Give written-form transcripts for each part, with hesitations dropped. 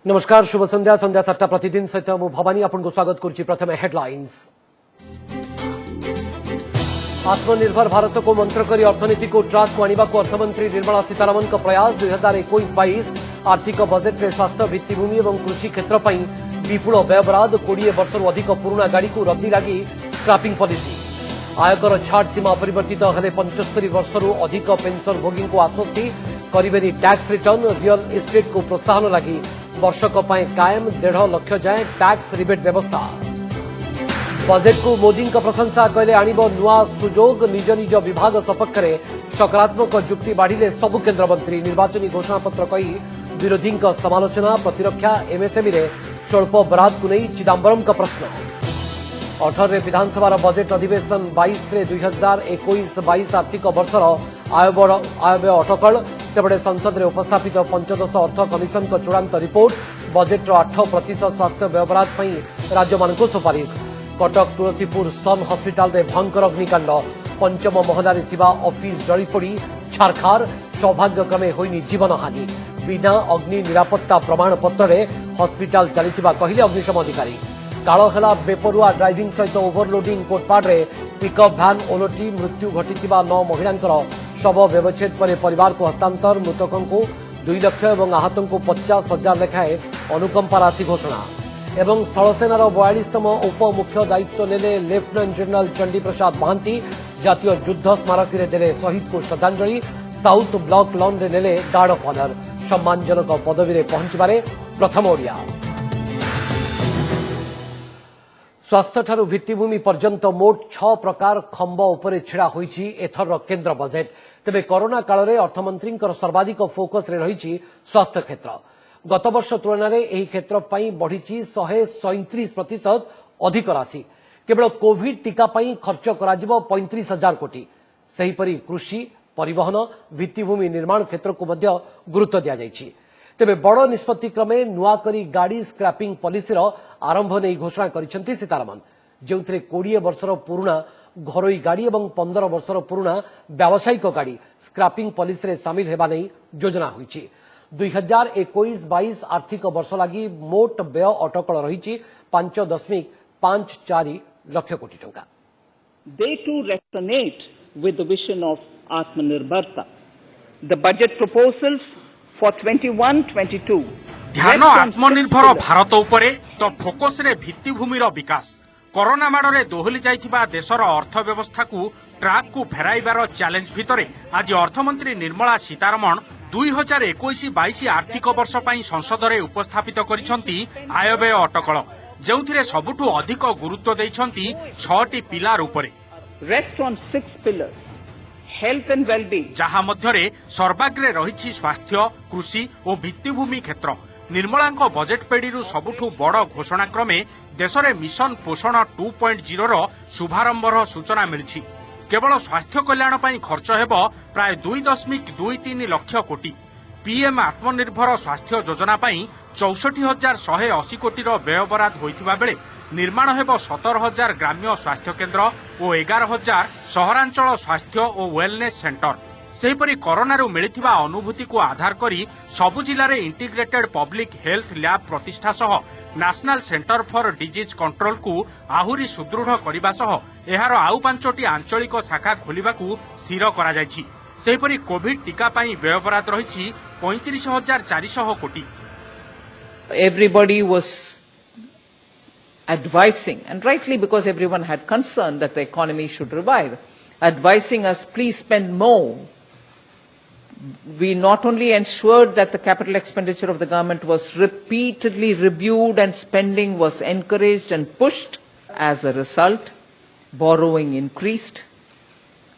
नमस्कार शुभ संध्या संध्या 7टा प्रतिदिन सहित मु भवानी आपको स्वागत करुच्ची। प्रथम हेडलाइंस। आत्मनिर्भर भारत को मंत्र करी अर्थनीति को ट्राक को आने को अर्थमंत्री निर्मला सीतारमण का प्रयास 2021-22 आर्थिक बजेट में स्वास्थ्य भित्तिभूमि और कृषि क्षेत्र पर विपुल व्ययबराद 20 वर्ष अधिक पुराना गाड़ी को रद्दी लगी स्क्रैपिंग पॉलिसी। आयकर छाट सीमा अपरिवर्तित हेले 75 वर्षरू अधिक पेंशन भोगी को आश्वस्ति करेनि टैक्स रिटर्न। रियल एस्टेट को प्रोत्साहन लगी वर्षक कायम 1.5 लाख जाए टैक्स रिबेट व्यवस्था। बजेट को मोदी का प्रशंसा कहले आनिबो नुआ सुजोग निज निज विभाग सपक्ष में सकारात्मक जुक्ति बाढ़िले सबु केन्द्रमंत्री। निर्वाचनी घोषणापत्र कही विरोधी समालोचना। प्रतिरक्षा एमएसएमई रे स्वल्प बराद को नहीं चिदंबरम का प्रश्न। 18 विधानसभा बजेट अधिवेशन 22 रे 2021-22 आर्थिक वर्षर आयव्यय अटकल। सेबड़े संसद में उपस्थापित पंचदश अर्थ कमिशन का चूड़ांत रिपोर्ट। बजेट 8% स्वास्थ्य व्ययबराद राज्य मान सुपारिश। कटक तुलसीपुर सन हस्पिटाल में भयंकर अग्निकांड। पंचम महलार ऑफिस जलीपोड़ी छारखार। सौभाग्यक्रमे होइनी जीवनहानि। बिना अग्नि निरापत्ता प्रमाणपत्र में हस्पिटाल चली कहले अग्निशम अधिकारी। कालहेला बेपरुआ ड्राइविंग सहित ओभरलोडिंग कोटपाड़े पिकअप भ्यान ओलटी मृत्यु घटी 9 महिला शव व्यवच्छेद पर परिवार को हस्तांतर। मृतकों को 2 लाख और आहतों को 50,000 लेखाएं अनुकंपा राशि घोषणा। एवं स्थलसेनार 42तम उप मुख्य दायित्व नेले लेफ्टिनेंट जनरल चंडी प्रसाद महांती। जातीय युद्ध स्मारकी रे देले शहीद को श्रद्धांजलि। साउथ ब्लॉक लॉन रे नेले गार्ड ऑफ ऑनर। सम्मानजनक पदवी रे पहुंचबारे प्रथम ओडिया। स्वास्थ्य ठारू भित्तिभूमि पर्यंत मोट 6 प्रकार खंब उपरे छिड़ा होईछि एथर केन्द्र बजेट। तेबे कोरोना काल रे अर्थमंत्री सर्वाधिक फोकस रे रहिछि स्वास्थ्य क्षेत्र। गत वर्ष तुलना रे एही क्षेत्र पई बढ़िछि 137% अधिक राशि। केवल कोविड टीका पई खर्च कराजिबो 35,000 कोटी। सेहीपरि कृषि परिवहन भित्तिभूमि निर्माण क्षेत्र को मध्य गुरुत्व दिया जाइछि। तेबे बड़ निष्पत्ति क्रमे नुआकरी गाड़ी स्क्रैपिंग पॉलिसीर आरंभ नहीं घोषणा करिसेंती सीतारमण। जेउथरे 20 वर्षर पुराना घरोई गाड़ी और 15 वर्षर पुराना व्यावसायिक गाड़ी स्क्रैपिंग पॉलिसी रे शामिल हेबा नहीं योजना होईछि। 2021-22 आर्थिक वर्ष लगी मोट व्यय अटकल रही 5.54 लाख कोटी टंका। They too resonate with the vision of Atmanirbharta. The budget proposals for 21-22 ध्यान आत्मनिर्भर भारत उपरे तो फोकस रे भित्तिभूमिर विकास। कोरोना माड़े दोहली जाइथिबा देशर अर्थव्यवस्था को ट्राक को फेराइबार चैलेंज भितरे आज अर्थमंत्री निर्मला सीतारमण 2021-22 आर्थिक वर्ष पई संसद रे उपस्थापित करिसंती आयव्यय अटकल। जेउथिरे सबुठु अधिक गुरुत्व दैछंती 6टी पिलार उपरे। Rest on 6 pillars: health and well-being, जहा मध्यरे सर्वाग्रे रहिछि स्वास्थ्य कृषि और भित्तिभूमि क्षेत्र। निर्मलांक बजेट पेड़ीरू सबुठु बड़ घोषणा क्रमे देश में मिशन पोषण 2.0 शुभारंभर सूचना मिली। केवल स्वास्थ्य कल्याण पर खर्च हेब प्राय 2.23 लाख कोटी। पीएम आत्मनिर्भर स्वास्थ्य योजना 64,180 कोटी व्ययबराद होइथिबा बेले निर्माण हेब 17,000 ग्राम्य स्वास्थ्य केन्द्र और 11,000 सहरांचल स्वास्थ्य और वेलनेस सेंटर। सेहीपरि कोरोनारू मिलिथिबा अनुभूति को आधार करी सबु जिले में इंटीग्रेटेड पब्लिक हेल्थ लैब प्रतिष्ठा सह national centre for disease control को आहुरी सुदृढ़ करने सह एहार आउ 5टी आंचलिक शाखा खोलिबाकू स्थिर करा जायछि। सेहीपरि कोविड टीका पई व्ययबराद रहिछि 35,400 कोटी। Everybody was advising, and rightly because everyone had concern that the economy should revive, advising us, please spend more. We not only ensured that the capital expenditure of the government was repeatedly reviewed and spending was encouraged and pushed. As a result, borrowing increased.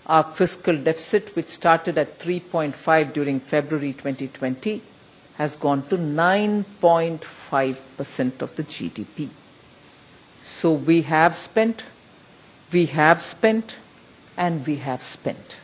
Our fiscal deficit, which started at 3.5 during February 2020, has gone to 9.5% of the GDP. So we have spent, and we have spent.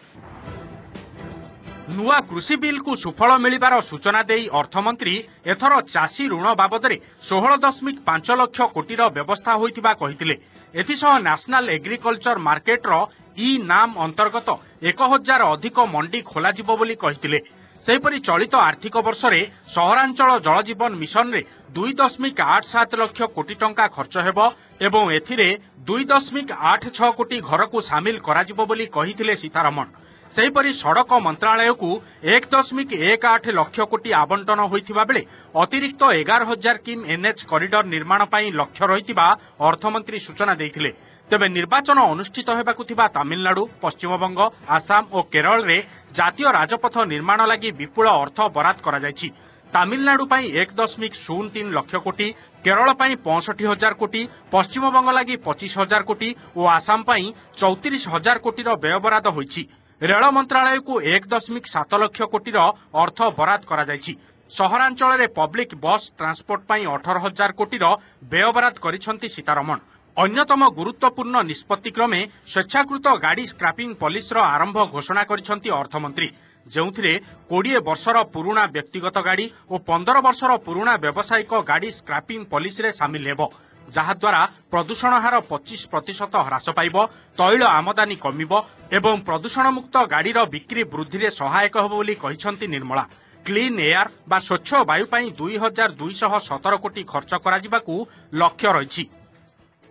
नुआ कृषि bill को सुफल मिलिबार सूचना देई अर्थमंत्री एथर चाषी ऋण बाबद 16.5 लाख कोटीर व्यवस्था होइतिबा कहितिले। एथिसह नेशनल एग्रीकल्चर मार्केट रो ई नाम अंतर्गत 1,000 अधिक मंडी खोलाजिबो बोली कहितिले। सेहीपरि चलित आर्थिक वर्ष में सहरांचल जलजीवन मिशन रे 2.87 लाख कोटी टंका खर्च हेबो एवं एथिरे 2.86 कोटी घर को शामिल कराजिबो बोली कहिथिले सीतारमण। सेहीपरि सड़क मंत्रालय को 1.18 लाख कोटी आवंटन होइथिबा बेले अतिरिक्त 11,000 किम एनएच कॉरिडोर निर्माण पई लक्ष्य रहिथिबा अर्थमंत्री सूचना देथिले। तेबे निर्वाचन अनुष्ठित हेबाकु थिबा तमिलनाडु, पश्चिमबंग, आसाम और केरल रे जातीय राजपथ निर्माण लागि विपुल अर्थ बराद करा जायछि। तमिलनाडु पई 1.03 लाख कोटी, केरल पई 65,000 कोटी, पश्चिमबंग लागि 25,000 कोटी और आसाम पई 34,000 कोटी व्यय बराद होइछि। रेल मंत्रालय को 1.7 लाख कोटी अर्थ बराद करा जायछि। सहरांचल रे पब्लिक बस ट्रांसपोर्ट पई 18,000 कोटी व्यय बराद करिसंती सीतारमण। अन्यतम गुरुत्वपूर्ण निष्पत्ति क्रमे स्वेच्छाकृत गाड़ी स्क्रैपिंग पॉलिसी आरंभ घोषणा करिसंती अर्थमंत्री, जेउथिरे 20 वर्षर पुराना व्यक्तिगत गाड़ी और 15 वर्षर पुराना व्यावसायिक गाड़ी स्क्रैपिंग पॉलिसी रे शामिल हेबो, जहाद्वारा प्रदूषण हार 25% ह्रास पाइब, तैल आमदानी कमिब एवं प्रदूषण मुक्त गाड़ीर बिक्री वृद्धि रे सहायक हेबो बोली कहिसंती निर्मला। क्लीन एयर बा स्वच्छ वायु पई 2,217 कोटी खर्च कराजिबाकू लक्ष्य रहिछि।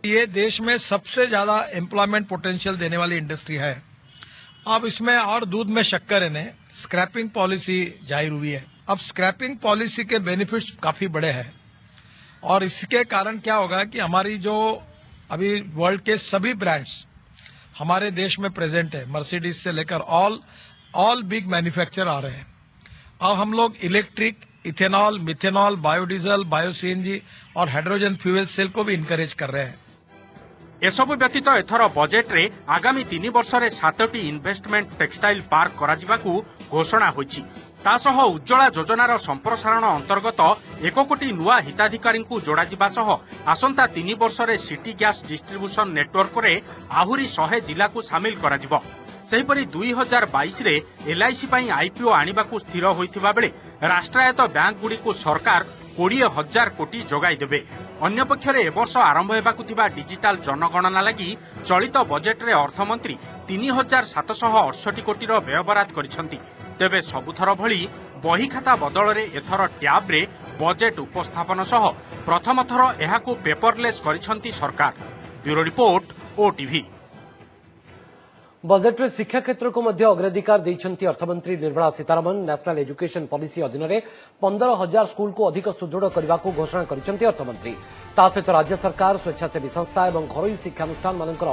ये देश में सबसे ज्यादा एम्प्लॉयमेंट पोटेंशियल देने वाली इंडस्ट्री है। अब इसमें और दूध में शक्कर है ने स्क्रैपिंग पॉलिसी जाहिर हुई है। अब स्क्रैपिंग पॉलिसी के बेनिफिट्स काफी बड़े हैं और इसके कारण क्या होगा कि हमारी जो अभी वर्ल्ड के सभी ब्रांड्स हमारे देश में प्रेजेंट है, मर्सिडीज से लेकर ऑल बिग मैन्युफैक्चरर आ रहे हैं। अब हम लोग electric, ethanol, methanol, biodiesel, bio CNG और हाइड्रोजन फ्यूल सेल को भी इनकरेज कर रहे हैं। एसबु व्यतीत एथर बजेट रे आगामी 3 वर्ष रे 7टी इन्वेस्टमेंट टेक्सटाइल पार्क कराजिबाकू घोषणा होइछि। तासह उज्ज्वला योजनार संप्रसारण अंतर्गत 1 कोटी नुआ हिताधिकारी जोड़ा जिबा सह आसंता 3 वर्ष रे सिटी गैस डिस्ट्रीब्यूशन नेटवर्क रे आहुरी 100 जिला को शामिल कराजिबो। सेहीपरि 2022 रे एलआईसी पई आईपीओ आनिबाकू स्थिर होइथिबा बेले राष्ट्रायत्त बैंक गुडी को सरकार 20,000 कोटी जोगाई देबे। अन्य पक्षरे ए वर्ष आरंभ हेबाकू थिबा डिजिटल जनगणना लागि चलित बजेट रे अर्थमंत्री 3,768 कोटी व्यय बराद करिसंती। तेबे सबुथर भली बही खाता बदल रे एथर ट्याब रे बजेट उपस्थापन सह प्रथम थर एहाकू पेपरलेस करिसंती सरकार। Bureau report OTV. बजेट रे शिक्षा क्षेत्र को मध्य अग्राधिकार देइछंती अर्थमंत्री Nirmala Sitharaman. National education policy अधीन रे 15,000 स्कूल को अधिक सुदृढ़ करने को घोषणा करिसंती अर्थमंत्री। ता सहित राज्य सरकार स्वेच्छासेवी संस्था और घरोई शिक्षानुष्ठान मानकर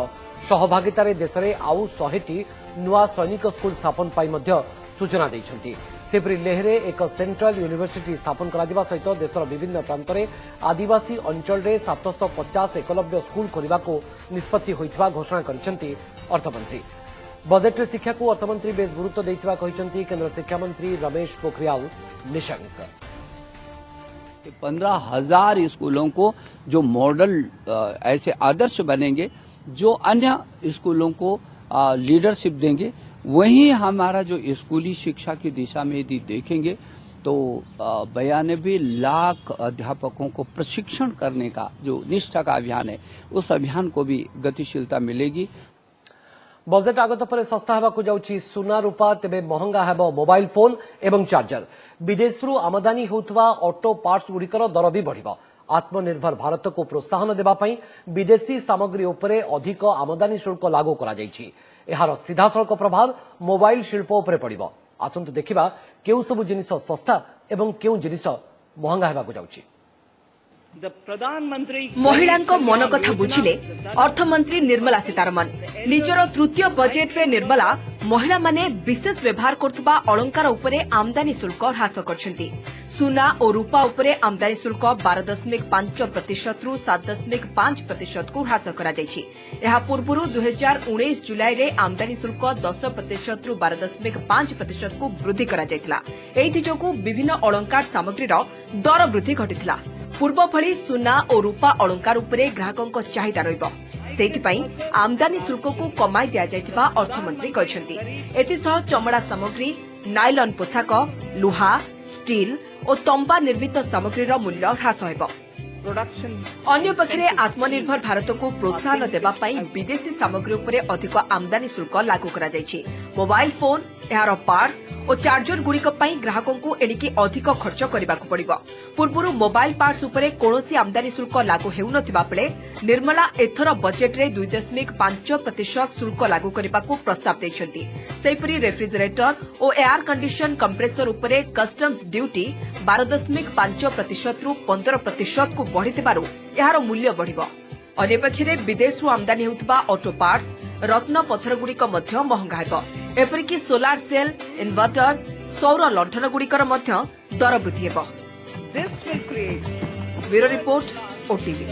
सहभागितारे देश में आउ 100टी नुआ सैनिक स्कूल स्थापन पाई मध्य सूचना देइछंती। सेपरि लेहरे एक सेंट्रल यूनिवर्सिटी स्थापन करा सहित देशर विभिन्न प्रांत में आदिवासी अंचल रे 750 एकलव्य स्कूल खोलिबा को निष्पत्ति होइथिबा घोषणा करिसंती अर्थमंत्री। बजेट रे शिक्षा को अर्थमंत्री बेस गुरुत्व देइथिबा कहिसंती केंद्र शिक्षा मंत्री रमेश पोखरियाल निशंक। 15,000 स्कूलों को जो मॉडल ऐसे आदर्श बनेंगे जो अन्य स्कूलों को लीडरशिप देंगे, वहीं हमारा जो स्कूली शिक्षा की दिशा में यदि देखेंगे तो 92 लाख अध्यापकों को प्रशिक्षण करने का जो निष्ठा का अभियान है, उस अभियान को भी गतिशीलता मिलेगी। बजेट आगत पर सस्ता हेबाकू जाउछि सुना रूपा, तेबे महंगा हेबो मोबाइल फोन एवं चार्जर। विदेशरू आमदानी होउथवा ऑटो पार्ट्स गुड़िकर दर भी बढ़िबो। आत्मनिर्भर भारत को प्रोत्साहन देबा पई विदेशी सामग्री उपरे अधिक आमदानी शुल्क लागू करा जाइछि। एहार सीधासळख प्रभाव मोबाइल शिल्प उपरे पड़िबो। आसंतु देखिबा केउ सब जिनिस सस्ता एवं केउ जिनिस महंगा हेबाकू जाउछि। महिलांको मन कथा बुझिले अर्थमंत्री निर्मला सीतारमण। निजर तृतीय बजेट रे निर्मला महिला माने विशेष व्यवहार करथबा अलंकार उपरे आमदानी शुल्क ह्रास करछंती। सुना और रूपा उपरे आमदानी शुल्क 12.5% रु 7.5% को ह्रास करा जायछि। एहा पूर्वरु 2019 जुलाई रे आमदानी शुल्क 10% रु 12.5% को वृद्धि करा जायतिला। एथि जोगु विभिन्न अलंकार सामग्रीर दर वृद्धि घटितिला। पूर्व भली सुना और रूपा अलंकार उपरे ग्राहकों चाहिदा रहिबो, सेथिपाई आमदानी शुल्क को कमाई दिया जायतिबा अर्थमंत्री कहछंती। एतिसह चमड़ा सामग्री, नाइलॉन पोशाक, लुहा, स्टील और तंबा निर्मित सामग्रीर मूल्य ह्रास हेबो। अन्य पक्षरे आत्मनिर्भर भारत को प्रोत्साहन देबा पई विदेशी सामग्री उपरे अधिक आमदानी शुल्क लागू करा जायछि। मोबाइल फोन, एहार पार्ट्स और चार्जर गुड़िक ग्राहकों को एणिकी अधिक खर्च करने को पड़िबो। पूर्व मोबाइल पार्ट्स उपरे कोनोसी आमदानी शुल्क लागू हेउनथिबा बेले निर्मला एथर बजेट रे 2.5% शुल्क लागू करने को प्रस्ताव दैछंती। सेहिपरि रेफ्रिजरेटर और एयर कंडीशन कंप्रेसर उपरे कस्टम्स ड्यूटी 12.5% रु 15% को बढ़िथिबारु एहार मूल्य बढ़िबो। अन्य पक्षरे विदेश आमदानी होउतबा ऑटो पार्ट्स रत्न पत्थर गुड़िक महंगा हेबो। एपरिकी सोलार सेल इन्वर्टर सौर लंठन गुड़िकर दर वृद्धि हेबो। Bureau report OTV.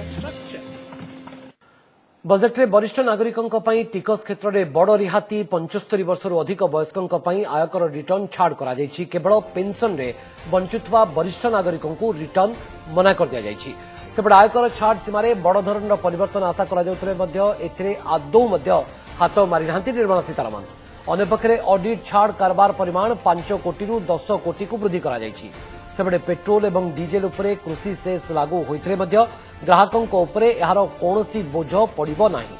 बजेट रे वरिष्ठ नागरिकों टिकस क्षेत्र में बड़ रिहाती 75 वर्षर अधिक वयस्कों आयकर रिटर्न छाड़ करा जायछि। केवल पेंशन रे बंचुवा वरिष्ठ नागरिकों को रिटर्न मना कर दिया जायछि। सेपटे आयकर छाड़ सीमार बड़ धरण परिवर्तन आशा कर आदौ हाथ मारी निर्मला सीतारमण। अन्यपक्षे ऑडिट छाड़ कारबार परिमाण 5 कोटी 10 कोटी को वृद्धि करा जायछि। सेपटे पेट्रोल एवं डीजेल उपरे कृषि सेस लागू होइतरे मध्य ग्राहकों उपरे एहार कोनोसी बोझ पड़िबो नाही।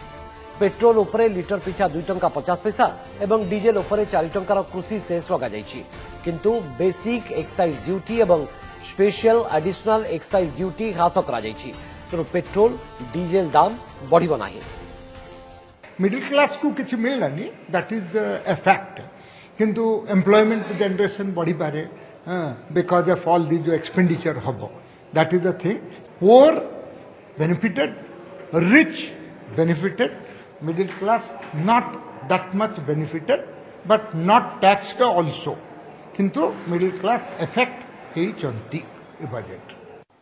पेट्रोल उपरे लिटर पिछा 2 टंका 50 पैसा एवं डीजेल उपरे 4 टंकार कृषि सेस लगा जायछि। किंतु बेसिक एक्साइज ड्यूटी एवं स्पेशल एडिशनल एक्साइज ड्यूटी ह्रास करा जायछि। तेणु पेट्रोल डीजेल दाम बढ़िबो नाही। मिडिल क्लास को किसी मिललानी दैट इज ए फैक्ट। किंतु एम्प्लॉयमेंट जनरेशन बढ़ी पारे बिकॉज ऑफ ऑल दी जो एक्सपेंडिचर हबो that is the thing. Poor benefited, rich benefited, middle class not that much benefited but not taxed also. किंतु middle class effect हेई चंती ए budget.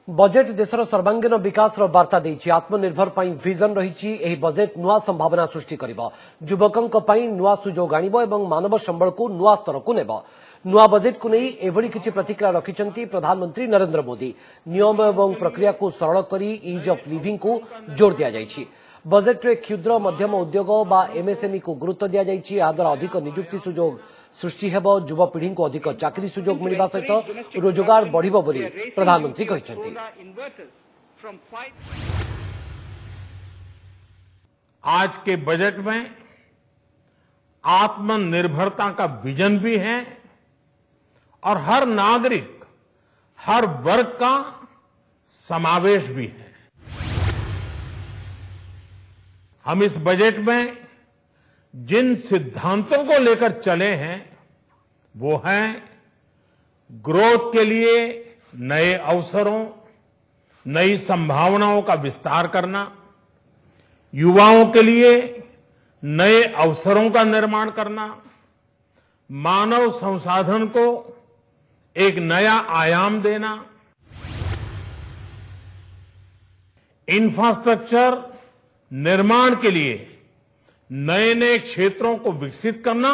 Budget देशर सर्वांगीन विकास वार्ता देछि। आत्मनिर्भर पई विजन रहिछि। एही बजेट नुआ संभावना सृष्टि करिबो, युवकंक पई नुआ सुजोग आनिबो एवं मानव संबल को नुआ स्तर को नेबो। नुआ बजेट को नहीं एभली किछि प्रतिक्रिया रखिछंती प्रधानमंत्री नरेंद्र मोदी। नियम एवं प्रक्रिया को सरल करी ईज ऑफ लिविंग को जोर दिया जायछि। बजेट रे क्षुद्र मध्यम उद्योग बा एमएसएमई को गुरुत्व दिया जायछि। या द्वारा अधिक नियुक्ति सुजोग सृष्टि हेबो। युवपीढ़ी को अधिक चाकरी सुजोग मिलवा सहित रोजगार बढ़िबो बोली प्रधानमंत्री कहिसंती। आज के बजट में आत्मनिर्भरता का विजन भी है और हर नागरिक, हर वर्ग का समावेश भी है। हम इस बजट में जिन सिद्धांतों को लेकर चले हैं वो हैं ग्रोथ के लिए नए अवसरों, नई संभावनाओं का विस्तार करना, युवाओं के लिए नए अवसरों का निर्माण करना, मानव संसाधन को एक नया आयाम देना, इंफ्रास्ट्रक्चर निर्माण के लिए नए नए क्षेत्रों को विकसित करना,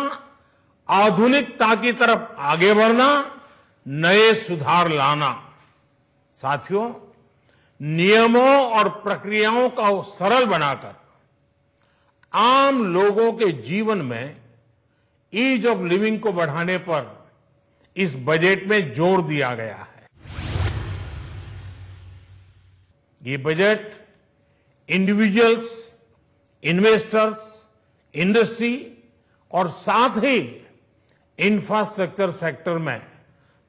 आधुनिकता की तरफ आगे बढ़ना, नए सुधार लाना। साथियों, नियमों और प्रक्रियाओं को सरल बनाकर आम लोगों के जीवन में ईज ऑफ लिविंग को बढ़ाने पर इस बजट में जोर दिया गया है। ये बजट इंडिविजुअल्स, इन्वेस्टर्स, इंडस्ट्री और साथ ही इंफ्रास्ट्रक्चर सेक्टर में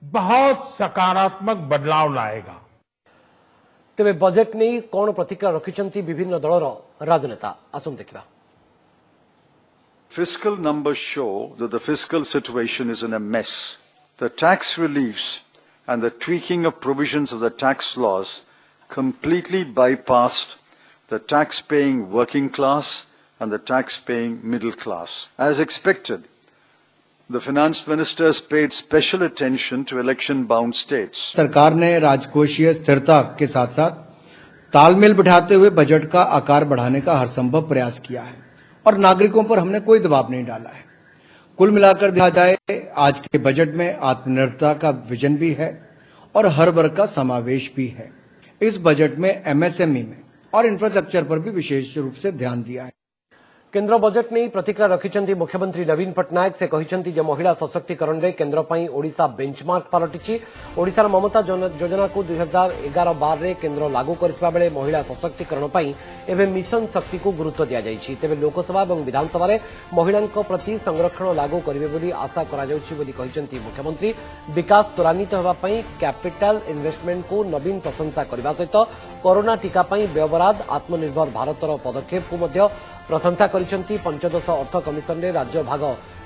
बहुत सकारात्मक बदलाव लाएगा। तेबे बजेट नहीं कौन प्रतिक्रिया रखिछंती विभिन्न दलर राजनेता आसुन देखिबा। Fiscal numbers show that the fiscal situation is in a mess. The tax reliefs and the tweaking of provisions of the tax laws completely bypassed the tax-paying working class and the tax-paying middle class. As expected, the finance ministers paid special attention to election-bound states. सरकार ने राजकोषीय स्थिरता के साथ साथ तालमेल बिठाते हुए बजट का आकार बढ़ाने का हर संभव प्रयास किया है और नागरिकों पर हमने कोई दबाव नहीं डाला है। कुल मिलाकर देखा जाए, आज के बजट में आत्मनिर्भरता का विजन भी है और हर वर्ग का समावेश भी है। इस बजट में एमएसएमई में और इंफ्रास्ट्रक्चर पर भी विशेष रूप से ध्यान दिया है। केन्द्र बजेट नहीं प्रतिक्रिया रखिंट मुख्यमंत्री नवीन पट्टनायक से कहते जे महिला सशक्तिकरण में केन्द्र पर ओडिशा बेंचमार्क पलटिछि। ओडिशार ममता योजना को 2011-12 रे केन्द्र लागू करथिबा बेले महिला सशक्तिकरण पर एवं मिशन शक्ति को गुरुत्व दिया जाइछि। तेबे लोकसभा और विधानसभा रे महिलांक प्रति संरक्षण लागू करिवे बोली आशा करा जाउछि बोली कहिसेंति मुख्यमंत्री। विकास त्वरान्वित होबा पई कैपिटल इन्वेस्टमेंट को नवीन प्रशंसा करबा सहित कोरोना टीका पई व्यवहार आत्मनिर्भर भारतर पदक्षेप को मध्य प्रशंसा करिसेंति। पंचदश अर्थ कमिशन रे राज्य भाग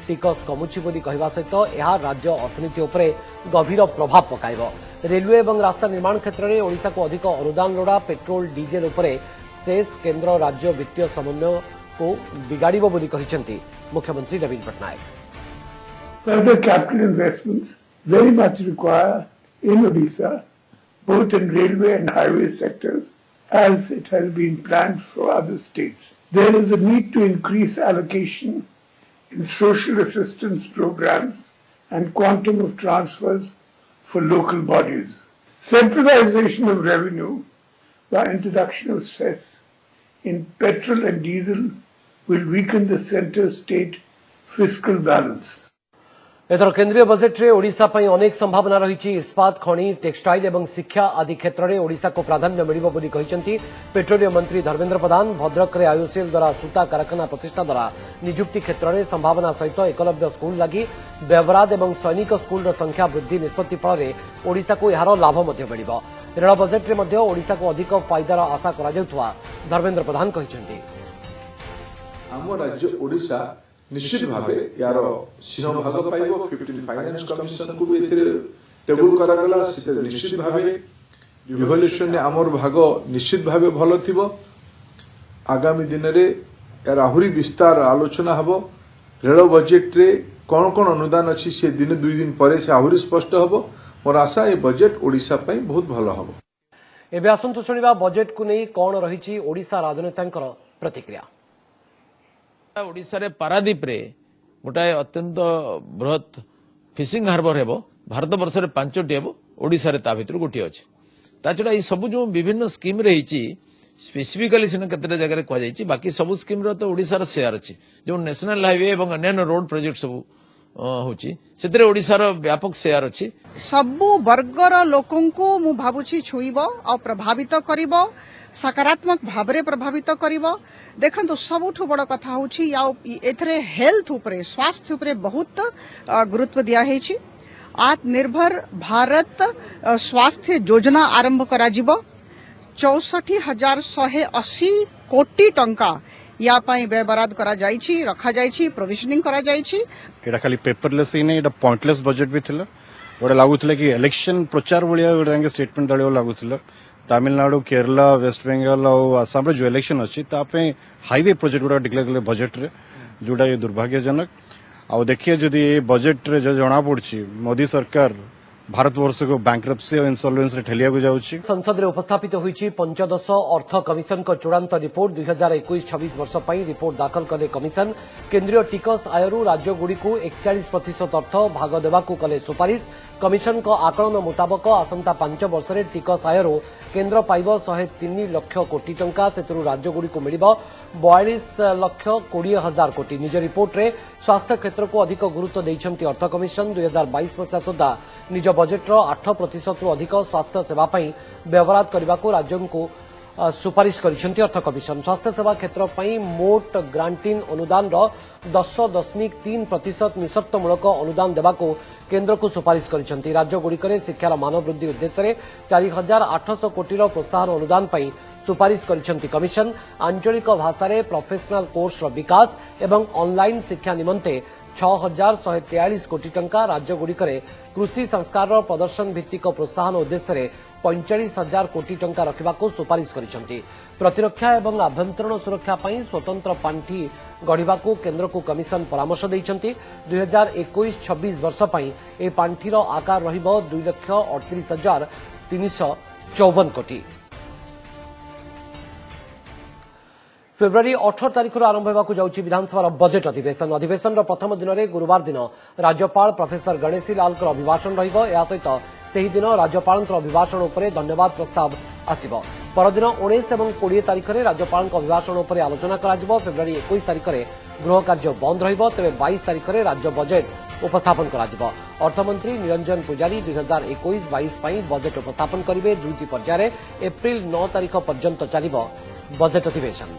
टिकस कमुछि बोली कहवा सहित यह राज्य अर्थनीति उपरे गभीर प्रभाव पकाइब। रेलवे और रास्ता निर्माण क्षेत्र में ओडिशा को अधिक अनुदान लोड़ा। पेट्रोल डीजेल उपरे शेष केन्द्र राज्य वित्तीय समन्वय को बिगाड़िब बोली कहिसेंति मुख्यमंत्री नवीन Patnaik. Further capital investments very much required in Odisha, both in railway and highway sectors, as it has been planned for other states. There is a need to increase allocation in social assistance programs and quantum of transfers for local bodies. Centralization of revenue by introduction of cess in petrol and diesel will weaken the center-state fiscal balance. एथर केंद्रीय budget रे ओडिशा पई अनेक संभावना रही। इस्पात खनि textile और शिक्षा आदि क्षेत्र में ओडिशा को प्राधान्य मिलिबो बोली कहिसेंति पेट्रोलियम मंत्री धर्मेंद्र प्रधान। भद्रक रे आयुसीएल द्वारा सूता कारखाना प्रतिष्ठा द्वारा नियुक्ति क्षेत्र में संभावना सहित एकलव्य स्कूल लगी व्यवहार और सैनिक स्कूल संख्या वृद्धि निष्पत्ति फल ओडिशा को यार लाभ मिलिबो। रेल बजेट रे ओडिशा को अधिक फायदार आशा करा जाउथवा धर्मेंद्र प्रधान कहिसेंति। आम राज्य ओडिशा निश्चित भाव यार सिंह भाग पाइब। 15 फाइनेंस कमिशन को भी टेबुल करागला। निश्चित भाव रिवोल्यूशन आमर भाग निश्चित भाव भल थिबो। आगामी दिन रे यार आहुरी विस्तार आलोचना हबो। रेल बजेट रे कौन कौन अनुदान अच्छी से दिन 2 दिन पर से आहुरी स्पष्ट हबो। मोर आशा ये बजेट ओडिशा पई बहुत भल हबो। एबे आसंतु सुनिबा बजेट को नहीं कौन रही ओडिशा राजनेतांकर प्रतिक्रिया। ओडिशा रे पारादीप रे गोटाए अत्यंत बृहत फिशिंग हार्बर हेबो। भारत वर्ष रे 5टी हेबो। ओडिशा रे ता भितर गोटी अछि। ता छडा ई सब जो विभिन्न स्कीम रहिछि स्पेसिफिकली सिने केते जगह कह जाइछि। बाकी सब स्कीम रो तो ओडिशा रे शेयर अछि। जो नेशनल हाईवे एवं अन्य रोड प्रोजेक्ट सब होछि सेतरे ओडिशा रो व्यापक शेयर अछि। सबु वर्गर लोकन को मु भाबुछि छुइबो आ प्रभावित करिवो सकारात्मक भावरे प्रभावित करिवो। देखंतु सबुठु बड़ कथा होछि एथरे हेल्थ उपरे स्वास्थ्य उपरे बहुत गुरुत्व दिया हेछि। आत्मनिर्भर भारत स्वास्थ्य योजना आरंभ करा जिवो। 64,180 कोटी टंका या पाई व्यवहार करा जाइछि रखा जाइछि प्रोविजनिंग करा जाइछि। एटा खाली पेपरलेस ही नहीं एटा पॉइंटलेस बजेट भी थिला। गोटे लागुथिला कि इलेक्शन प्रचार भलिया गोटे स्टेटमेंट दलियो लागुथिला। तमिलनाडु केरला वेस्ट बेंगल और आसाम जो इलेक्शन अच्छी हाईवे प्रोजेक्ट गुड़ा डिक्लेयर कले बजेट रे जोड़ा ये दुर्भाग्यजनक। आ देखिए जदि ये बजेट रे जो जना पड़ी मोदी सरकार भारतवर्ष को बैंक्रप्सी और इंसॉल्वेंस रे ठेलिया को जाउछि। संसद रे उपस्थापित होईछि पंचदश अर्थ कमिशन को चूड़ांत रिपोर्ट 2021-26 वर्ष पई रिपोर्ट दाखल कले कमिशन। केंद्रीय टिकस आयरु राज्य गुडी को 41% अर्थ भाग देवा को कले सुपारिश। कमिशन को आकलन मुताबक आसंता 5 वर्ष रे टिकस आयरु केंद्र पाइब 103 लाख कोटी टंका। सेतु राज्य गुडी को मिलिब 42,20,000 कोटी। निज रिपोर्ट रे स्वास्थ्य क्षेत्र को अधिक गुरुत्व दैछंती अर्थ कमिशन। 2022 मसीहा सुधा निज बजेट 8% रु अधिक स्वास्थ्य सेवा पई व्यवहार करने को राज्यों को सुपारिश करिसेंती अर्थ कमिशन। स्वास्थ्य सेवा क्षेत्र पई मोट ग्रांटिन अनुदान 10.3% निशर्तमूलक अनुदान देवा को केंद्र को सुपारिश करिसेंती। राज्य गुड़िकरे शिक्षार मान वृद्धि उद्देश्य 4,800 कोटीर प्रोत्साहन अनुदान पई सुपारिश करिसेंती कमिशन। आंचलिक भाषा रे प्रोफेशनल कोर्स विकास एवं ऑनलाइन शिक्षा निमंते 6,143 कोटी टंका। राज्य गुड़िकरे कृषि संस्कार प्रदर्शन भित्तिक प्रोत्साहन उद्देश्य 45,000 कोटी टंका रखा सुपारिश करिसेंती। प्रतिरक्षा एवं आभ्यंतरण सुरक्षा पई स्वतंत्र पांठी गढ़ा केंद्र को कमिशन परामर्श दैछंती। 2021-26 वर्ष पई ए पांठीर आकार रहिबो 2,38,354 कोटी। फेब्रुआरी 18 तारिख आरंभ होगा जाउछि विधानसभा बजेट अधिवेशन। अधिवेशन प्रथम दिन में गुरुवार दिन राज्यपाल प्रोफेसर गणेशी लाल अभिभाषण रहिबो। या सहित सेही दिन राज्यपाल अभिभाषण उपरे धन्यवाद प्रस्ताव आसिबो। परदिन 19 और 20 तारिख में राज्यपाल अभिभाषण पर आलोचना कर फेब्रुआरी 21 तारिख में गृह कार्य बंद रहिबो तेबे 22 तारिख में राज्य बजेट उपस्थापन कर अर्थमंत्री निरंजन पुजारी 2021-22 बजेट उपस्थापन करेंगे। दुईटी पर्यायर एप्रिल 9 तारिख पर्यंत चलिबो बजेट अधिवेशन।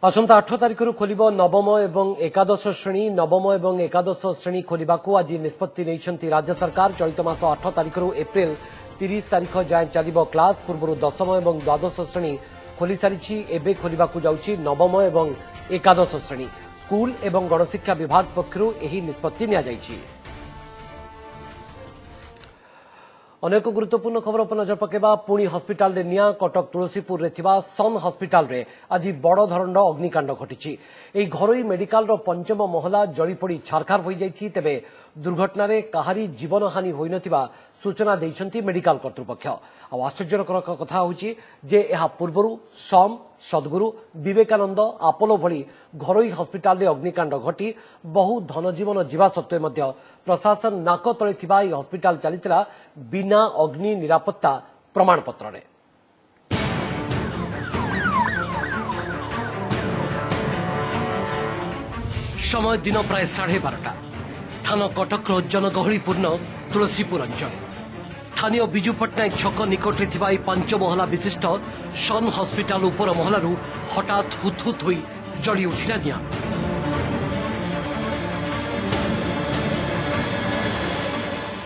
आसंता 8 तारिख खोलिब नवम एवं एकादश श्रेणी। नवम एवं एकादश श्रेणी खोलिबाकू आज निष्पत्ति नेइछंती राज्य सरकार। चलित मास 8 तारिख एप्रिल 30 तारिख जाए चलिब क्लास। पूर्व दशम एवं द्वादश श्रेणी खोली सारी एबे खोलिबाकू जाउछि नवम एवं एकादश श्रेणी। स्कूल एवं गणशिक्षा विभाग पक्षरु एही निष्पत्ति निया जाइछि। अनेक गुरुत्वपूर्ण खबर पर नजर पकेबा पुणी हस्पिटाल रे निया। कटक तुलसीपुर रे थिबा सन हस्पिटाल रे आज बड़ धरणर अग्निकांड घटिछि। एही घरोई मेडिकल रो पंचम महला जळीपोड़ी छारखार होई जाइछि। तेबे दुर्घटना रे कहारी जीवन हानि होई नथिबा सूचना दैछंती मेडिकल कर्तृपक्ष। आ आश्चर्यकर कथा होछि जे एहा पूर्वरु सम सद्गुरु विवेकानंद आपोलो भली घरोई हस्पिटाल रे अग्निकांड घटी बहु धनजीवन जीवा सत्वे मध्य प्रशासन नाक तळे थिबा ई हस्पिटाल चलितला बिना अग्नि निरापत्ता प्रमाणपत्र रे। समय दिन प्राय 12:30 स्थान कटक जनगहलीपूर्ण तुलसीपुर अंचल। स्थानीय विजु पट्टनायक छक निकटरे थिबा 5 महला विशिष्ट सन हस्पिटाल उपर महलारू हठात हुतहुत होई जड़ी उठिला निया।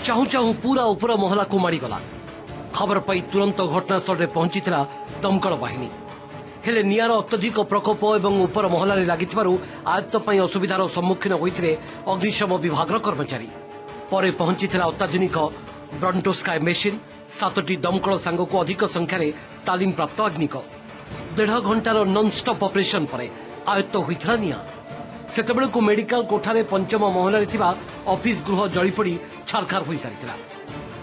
चाहू चाहू पूरा उपर महला को माड़ीगला। खबर पाई तुरंत घटनास्थल में पहुंचीथिला दमकल बाहिनी। हेले नियार अत्यधिक प्रकोप एवं उपर महला लगिथिबारु आयत्त पई असुविधार सम्मुखीन होइथिले अग्निशम विभाग कर्मचारी। परे पहुंचीथिला अत्याधुनिक ब्रंटोस्काय मेसिन 7टी दमकल सांगको अधिक संख्यार तालीम प्राप्त अग्निक। 1.5 घंटार नॉनस्टॉप ऑपरेशन पर आयत्त होइथिला निया। सेतेबेलको मेडिकल कोठारे पंचम महलारे थिबा ऑफिस गृह जळीपड़ी छारखार होई सारिथिला।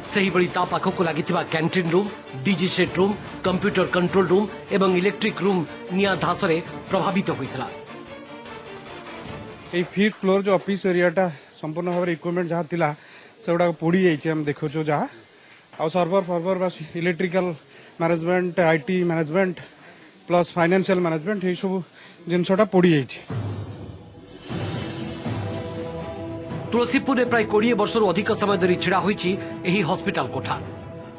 सेही बड़ी ता पाखको लागिथिबा canteen room, DG set room, computer control room एवं इलेक्ट्रिक रूम निया धासरे प्रभावित होइथिला। ए 5th फ्लोर जो ऑफिस एरियाटा संपूर्ण भाव इक्विपमेंट जहाँ थिला सेगुड़ा पोड़ी जाइए। हम देखो जहाँ आ सर्वर फर्वर बस electrical management IT management plus financial management ये सब जिनसटा पोड़ी जाइए। तुलसीपुर में प्राय 20 वर्षर अधिक समय धरी छिड़ा होइछि एही हॉस्पिटल कोठा।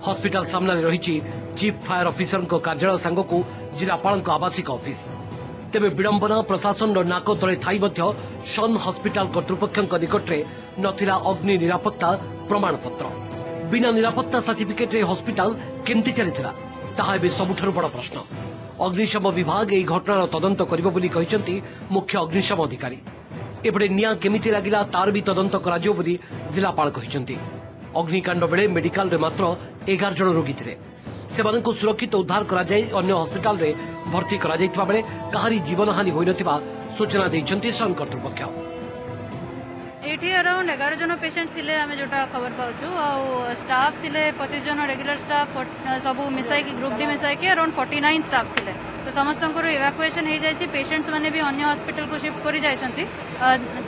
हॉस्पिटल सामने रहिछि चीफ फायर ऑफिसर को कार्यालय सांगको जिलापाल आवासिक ऑफिस। तेबे विडंबना प्रशासन नाक तले थाई मध्य सन हॉस्पिटल कर्तृपक्ष निकटरे नथिला अग्नि निरापत्ता प्रमाणपत्र। बिना निरापत्ता सर्टिफिकेट रे हॉस्पिटल केमती चलिथिला ताहा एबे सबुठारु बड़ प्रश्न। अग्निशम विभाग एही घटनार तदंत करिबो बोली कहिसंती मुख्य अग्निशम अधिकारी। एपटे निया केमिति लागिला तार भी तदंत कराजियो बोली जिलापाल कहिसंती। अग्निकांड बेले मेडिकल रे मात्र 11 जन रोगी थिले। सेमानकु सुरक्षित उद्धार करा जाय अन्य हॉस्पिटल रे भर्ती करा जायतिबा बेले कहारी जीवन हानि होई नथिबा सूचना दैछंती सन कर्तृपक्ष। एठी अराउंड 11 जन पेशेंट थिले हमें जोटा खबर पाउछु आ स्टाफ थिले 25 जन रेगुलर स्टाफ सब मिसाई की ग्रुप डी मिसाई के अराउंड 49 स्टाफ थिले। तो समस्त इवाकुएशन हो जाए। पेशेंट्स माने भी अन्य हॉस्पिटल को शिफ्ट करी जाइछंती।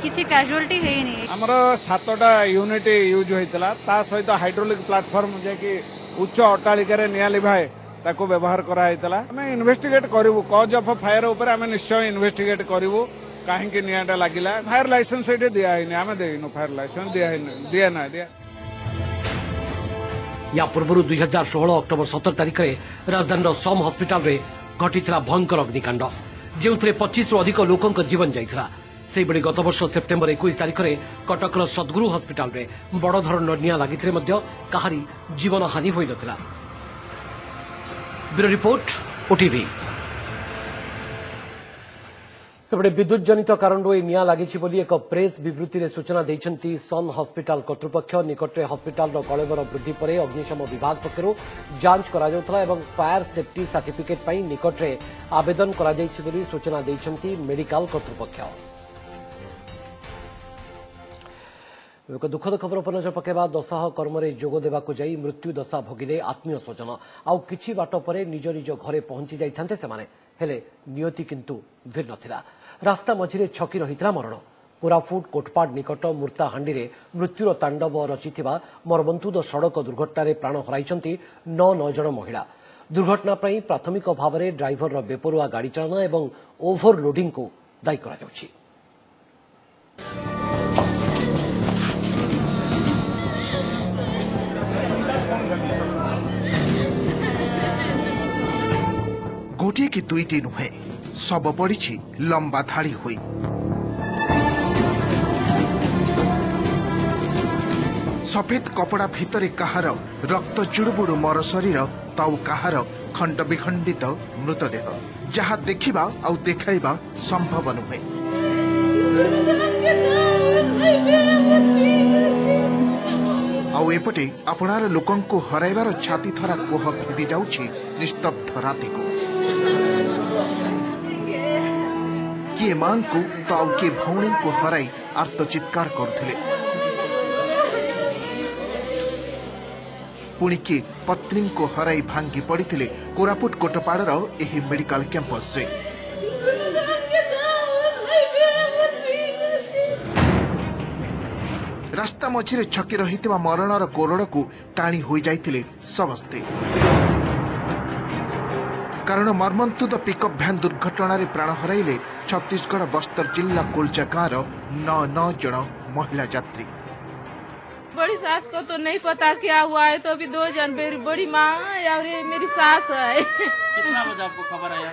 किछि कैजुअलिटी हेइनी। हमर 7टा यूनिट यूज होइतला ता सहित हाइड्रोलिक प्लेटफॉर्म जे कि उच्च अट्टालिका रे निया लिभाए ताको व्यवहार करा हैतला। हमें इन्वेस्टिगेट करिवु कॉज ऑफ फायर ऊपर हमें निश्चय इन्वेस्टिगेट करिवु काहे कि नियाटा लागिला। फायर लाइसेंस एटे दिया हैनी हमें देइनो फायर लाइसेंस दिया ना या पूर्व 2016 अक्टोबर 17 तारिख में राजधानी सम हॉस्पिटल रे घटिथिला भयंकर अग्निकांड जेउथरे 25 रु अधिक लोकंक जीवन जाइथिला। सेही बड़ी गत वर्ष सेप्टेम्बर 21 तारिख में कटकर सद्गुरु हॉस्पिटल रे बड़ धरणर निया लागिथिले मध्य कहारी जीवन हानि होई नथिला। Bureau report OTV. सेपटे विद्युत जनित कारण निया लगी बोली एक प्रेस विवृत्ति में सूचना देइछंती सन हॉस्पिटल कर्तृपक्ष। निकटरे हॉस्पिटल कलेबर वृद्धि पर अग्निशम विभाग पक्षरु जांच करा जाउथला एवं फायर सेफ्टी सर्टिफिकेट पई निकटरे आवेदन करा जाइछि बोली सूचना देइछंती मेडिकल कर्तृपक्ष। एक दुखद खबर पर नजर पकेबा दशह कर्म जोग देवाकू जाई मृत्यु दशा भोगिले आत्मीय स्वजन। आउ किछि बाट पर निज निज घरे पहुंची जाइथांते सेमाने हेले नियति किंतु भिन्न थिला। रास्ता मझिरे छकी रहितला मरण। कोरापुट कोटपाड निकट मूर्ताहांडी रे मृत्युर तांडव रचिथिबा मर्मन्तुद सड़क दुर्घटना प्राण हराइछन्ति 9 जन महिला। दुर्घटना पर प्राथमिक भाव में ड्राइवर बेपरुआ गाड़ी चालना एवं ओभरलोडिंग को दायी करा जाउछि। गोटे कि दुईटी नुहे सब पड़ी लंबा धाड़ी हुई। सफेद कपड़ा भितर कहार रक्त जुड़बुड़ मर शरीर ताऊ कहार खंड विखंडित मृतदेह जहा देखिबा आउ देखाइबा संभव नुहे। आउ एपटे आपणार लोकंकु हराइबार छाती थरा कोह भेदी जाउछि निस्तब्ध राति को। किए मां को तो आउ किए भौणी को हराई आर्तचित्कार करुथिले। पुणी किए पत्नी को हराई भांगी पड़िथिले कोरापुट कोटपाड़र एही मेडिकल कैंपस रे। रास्ता मझिरे छकी रहिथिबा मरणर कोरड़ को टाणी होई जाइथिले समस्ते। कारण मर्मन्तुद पिकअप भ्यान दुर्घटना रे प्राण हराइले छत्तीसगढ़ बस्तर जिला कुलचा गाँव 9 जन महिला यात्री। बड़ी सास को तो नहीं पता क्या हुआ है, तो अभी 2 जन बड़ी माँ और मेरी सास है। कितना बजे आपको खबर आया?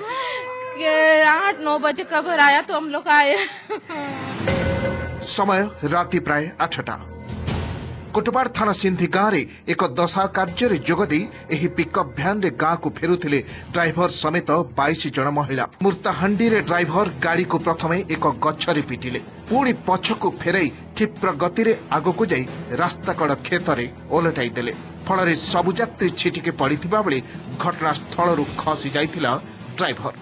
8-9 बजे खबर आया तो हम लोग आए। समय राति प्राय 8टा। कोटपाड़ थाना सिंधी गाँव रे एक दशा कार्य जोगदे एही पिकअप भ्यान रे गाँ को फेरुथिले ड्राइवर समेत 22 जन महिला। मूर्ताहांडी रे ड्राइवर गाड़ी को प्रथमे एक गछरे पिटिले, पुणी पछकु फेराई क्षिप्र गति रे आगकु जाई रास्ता कड़ खेत रे ओलटाई देले। फल सबु यात्री छिटिके पड़िथिबा बेले घटनास्थल खसी जाइथिला ड्राइवर।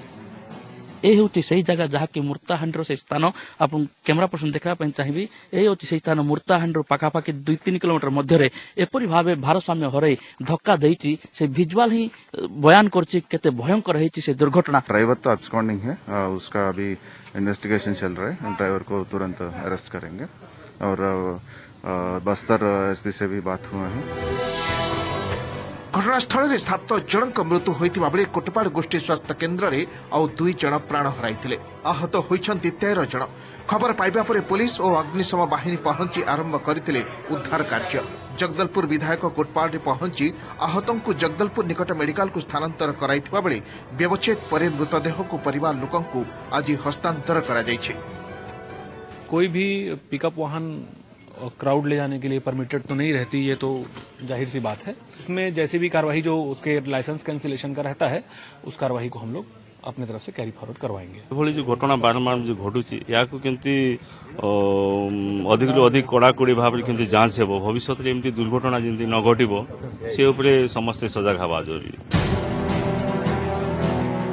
ए होची सही जगह जहाँ की मूर्ताहांडी से स्थान आप कैमरा पर्सन देखा चाहिए। ए होची सही स्थान मूर्ताहांडी पाखापाखि 2-3 किलोमीटर मध्य एपरी भाव भारसाम्य हरई धक्का देइची से विजुअल ही बयान करछि केते भयंकर हेची से दुर्घटना। ड्राइवर तो अब्सकॉन्डिंग है, उसका अभी इन्वेस्टिगेशन चल रहा है। ड्राइवर को तुरंत अरेस्ट करेंगे और बस्तर एसपी से भी बात हुआ है। घटनास्थल में 7 जनक मृत्यु होइतिबा बेले कोटपाड़ गोष्ठी स्वास्थ्य केन्द्र रे आउ 2 जन प्राण हराइथिले। आहत होइछन्ति 13 जन। खबर पाइबा परे पुलिस और अग्निशम बाहिनी पहुंची आरंभ करथिले उद्धार कार्य। जगदलपुर विधायक कोटपाड़ रे पहुंची आहतों को जगदलपुर निकट मेडिकल को स्थानांतर कराइथिबा बेले व्यवच्छेद परे मृतदेह को परिवार लोकं को आज हस्तांतर करा जाइछे। कोई भी पिकअप वाहन क्राउड ले जाने के लिए परमिटेड तो नहीं रहती, ये तो जाहिर सी बात है। इसमें जैसे भी कार्रवाई जो उसके लाइसेंस कैंसिलेशन का रहता है उस कार्रवाई को हम लोग अपने तरफ से कैरी फॉरवर्ड करवाएंगे। भली जो घटना बारंबार जो घटुची या केमती अधिक अधिक कड़ाकड़ी भाव केमती जांच हेबो, भविष्य में एमती दुर्घटना जेमती न घटिबो से उपरे समस्त सजग हवा जरूरी।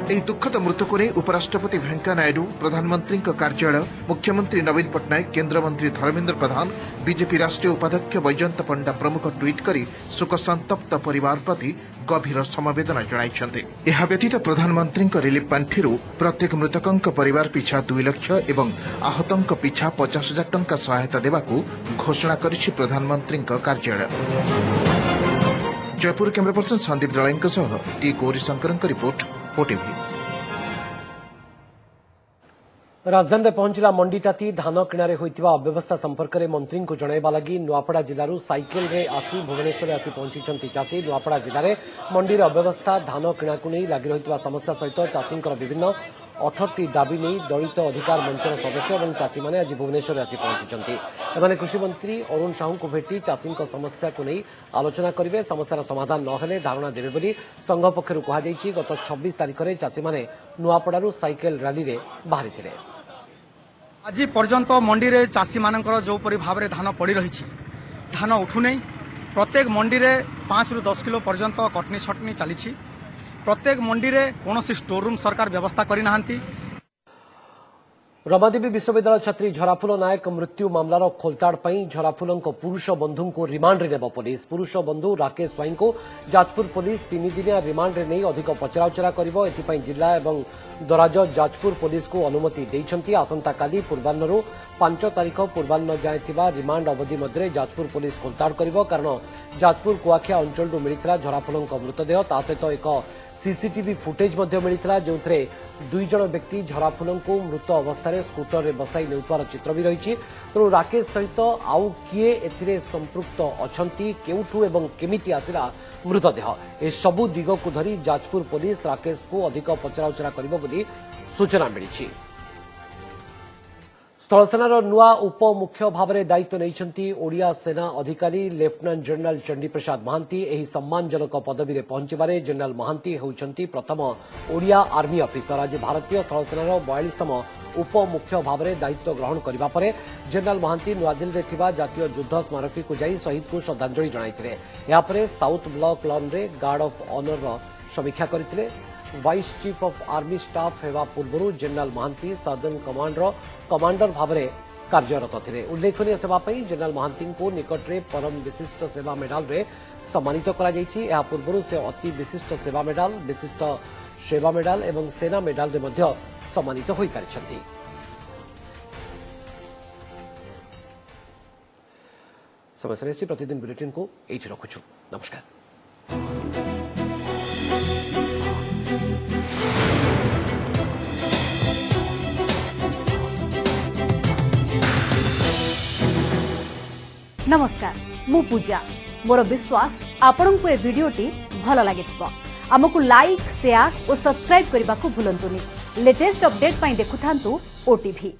ଏହି ଦୁଃଖଦ ମୃତ୍ୟୁକୁ ନେଇ ଉପରାଷ୍ଟ୍ରପତି ଭେଙ୍କୟା ନାଇଡୁ, ପ୍ରଧାନମନ୍ତ୍ରୀଙ୍କ କାର୍ଯ୍ୟାଳୟ, ମୁଖ୍ୟମନ୍ତ୍ରୀ ନବୀନ ପଟ୍ଟନାୟକ, କେନ୍ଦ୍ରମନ୍ତ୍ରୀ ଧର୍ମେନ୍ଦ୍ର ପ୍ରଧାନ, ବିଜେପି ରାଷ୍ଟ୍ରୀୟ ଉପାଧ୍ୟକ୍ଷ ବୈଜୟନ୍ତ ପଣ୍ଡା ପ୍ରମୁଖ ଟ୍ୱିଟ୍ କରି ଶୋକସନ୍ତପ୍ତ ପରିବାର ପ୍ରତି ଗଭୀର ସମବେଦନା ଜଣାଇଛନ୍ତି। ଏହା ବ୍ୟତୀତ ପ୍ରଧାନମନ୍ତ୍ରୀଙ୍କ ରିଲିଫ୍ ପାଣ୍ଠିରୁ ପ୍ରତ୍ୟେକ ମୃତକଙ୍କ ପରିବାର ପିଛା 2 ଲକ୍ଷ ଏବଂ ଆହତଙ୍କ ପିଛା 50,000 ଟଙ୍କା ସହାୟତା ଦେବାକୁ ଘୋଷଣା କରିଛି ପ୍ରଧାନମନ୍ତ୍ରୀଙ୍କ କାର୍ଯ୍ୟାଳୟ। जयपुर कैमरा पर्सन संदीप दलाईଙ୍କ सह टी गौरीशंकरଙ୍କ रिपोर्ट ओटीवी। राजधानी में पहुंचला मंडी ताती धान किणारे होइतिबा अव्यवस्था संपर्क में मंत्री को जनइबा लगी नुआपड़ा जिलू साइकेल रे आसी भुवनेश्वर आसी पहुंची चाषी। नुआपड़ा जिले में मंडी अव्यवस्था धान किणा को नहीं लगी रही समस्या सहित चाषी विभिन्न 18टी दाबी नहीं दलित अधिकार मंचर सदस्य और चाषी मैंने आज भुवनेश्वर आसी पहुंची। कृषि मंत्री अरुण साहू को भेटी चाषी समस्या को नहीं आलोचना करेंगे। समस्यार समाधान न धारणा देवे बोली संघ पक्षर कहुई। गत 26 तारिख में चाषी मैंने नुआपड़ारू साइकेल रैली रे बाहरी थे। आज पर्यंत मंडी रे चाषी मानकर जो परि भाव रे धान पड़ी रही धान उठू नहीं। प्रत्येक मंडी रे 5 ରୁ 10 किलो पर्यंत कटनी छटनी चली। प्रत्येक मंडी रे कौन स्टोर रूम सरकार व्यवस्था करी नाहंती। रमादेवी विश्वविद्यालय छात्री झराफुल नायक मृत्यु मामलार खोलताड़ पर झराफुल पुरुष बंधु को रिमांड रे नेब पुलिस। पुरुष बंधु राकेश स्वाई को जाजपुर पुलिस 3 दिनिया रिमांड रे नहीं अधिक पचराउचरा करिबो। एथिपई जिला एवं दराज जाजपुर पुलिस को अनुमति देइछंती। आसंता काली पूर्वाह्नरू 5 तारिख पूर्वाह्न जाए थिबा रिमांड अवधि मध्य जाजपुर पुलिस खोलताड़ करिबो। कारण जाजपुर कुआखिया अंचल मिलिथिला झराफुल मृतदेह ता सहित एक सीसीटीवी फुटेज मिलता जो 2 जन व्यक्ति झराफुल को मृत अवस्था स्कूटर रे बसाई नेउतार चित्र भी रही। तेणु राकेश सहित आउ किए एथिरे संपृक्त अछंती केउठू एवं केमिति आसिला मृतदेह ए सबु दिग को धरी जाजपुर पुलिस राकेश को अधिक पचराउचरा करिबो बोली सूचना मिली। स्थलसेनार नुआ उपमुख्य भाव में दायित्व नहीं ओडिया सेना अधिकारी लेफ्टिनेंट जनरल चंडी प्रसाद महांती। एही सम्मानजनक पदवी में पहुंचबारे जनरल महांती होउछंती प्रथम ओडिया आर्मी अफिसर। आज भारतीय स्थलसेनार 42तम उपमुख्य भाव में दायित्व ग्रहण करबा परे जनरल महांती नुआदिल्ली रे थिबा जातीय युद्ध स्मारकी को जाई शहीद को श्रद्धांजलि जणाइथिले। या परे साउथ ब्लॉक लॉन रे गार्ड ऑफ ऑनर समीक्षा करथिले। Vice chief of army staff हेबा पूर्व जनरल महांती सदर्न कमांडर भाव में कार्यरत थे। उल्लेखनीय सेवा जनरल महांती को निकट में परम विशिष्ट सेवा मेडाल रे सम्मानित करा पूर्व से अति विशिष्ट सेवा मेडाल विशिष्ट सेवा मेडाल एवं सेना मेडाल रे मध्य सम्मानित हो सारी। समय प्रतिदिन बुलेटिन को एठी रखुछु। नमस्कार। नमस्कार मु पूजा मोर विश्वास आपन को ए वीडियोटी भल लागिथिबो। हमकु लाइक शेयर और सब्सक्राइब करने को भूलंतुनी। लेटेस्ट अपडेट पाई देखुथांतु ओटीवी।